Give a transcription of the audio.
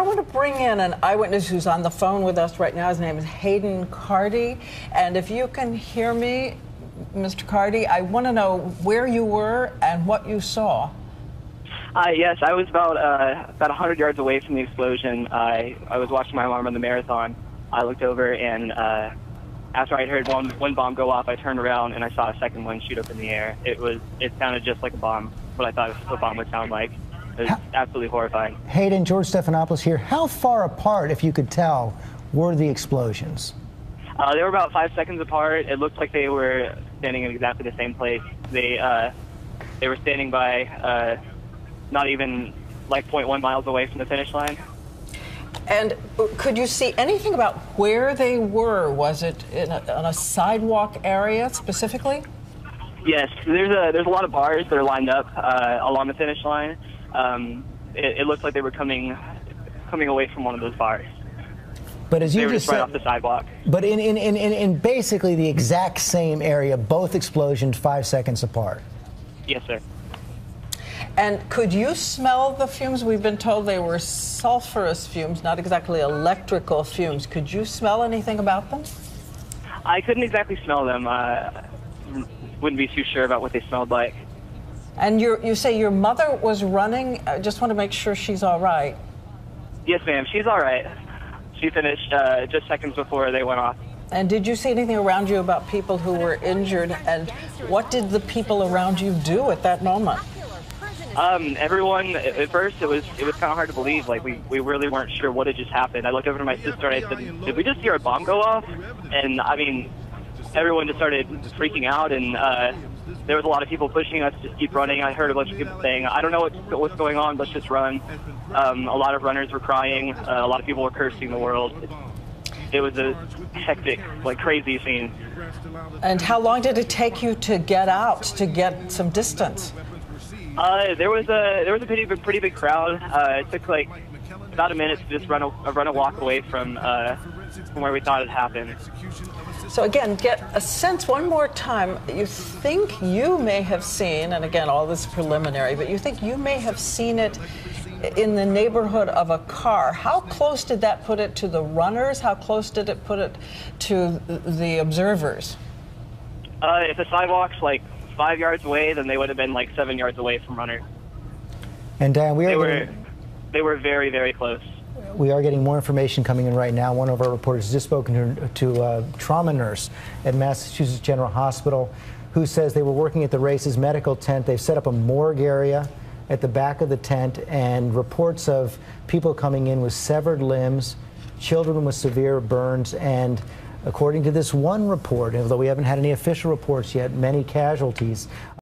I want to bring in an eyewitness who's on the phone with us right now. His name is Hayden Cardy. And if you can hear me, Mr. Cardy, I want to know where you were and what you saw. Yes, I was about 100 yards away from the explosion. I was watching my mom run the marathon. I looked over, and after I heard one bomb go off, I turned around and I saw a second one shoot up in the air. It sounded just like a bomb, what I thought a bomb would sound like. It was absolutely horrifying. Hayden, George Stephanopoulos here. How far apart, if you could tell, were the explosions? They were about 5 seconds apart. It looked like they were standing in exactly the same place. They were standing by not even like 0.1 miles away from the finish line. And could you see anything about where they were? Was it in a sidewalk area specifically? Yes, there's a lot of bars that are lined up along the finish line. It looked like they were coming away from one of those bars. But as you they were just right said, off the sidewalk. But in basically the exact same area, both explosions 5 seconds apart. Yes, sir. And could you smell the fumes? We've been told they were sulfurous fumes, not exactly electrical fumes. Could you smell anything about them? I couldn't exactly smell them. Wouldn't be too sure about what they smelled like. And you say your mother was running. I just want to make sure she's all right. Yes, ma'am. She's all right. She finished just seconds before they went off. And did you see anything around you about people who were injured? And what did the people around you do at that moment? Everyone, at first, it was kind of hard to believe. Like, we really weren't sure what had just happened. I looked over to my sister and I said, did we just hear a bomb go off? And, I mean, everyone just started freaking out, and there was a lot of people pushing us to keep running. I heard a bunch of people saying, I don't know what's going on, let's just run. A lot of runners were crying. A lot of people were cursing the world. It was a hectic, like, crazy scene. And how long did it take you to get out, to get some distance? There was a pretty big crowd. It took like about a minute to just run a walk away from where we thought it happened. So again, get a sense one more time. You think you may have seen, and again, all this is preliminary, but you think you may have seen it in the neighborhood of a car. How close did that put it to the runners? How close did it put it to the observers? If the sidewalk's like 5 yards away, then they would have been like 7 yards away from runners. And Dan, they were very, very close. We are getting more information coming in right now. One of our reporters has just spoken to a trauma nurse at Massachusetts General Hospital who says they were working at the race's medical tent. They've set up a morgue area at the back of the tent, and reports of people coming in with severed limbs, children with severe burns, and according to this one report, although we haven't had any official reports yet, many casualties.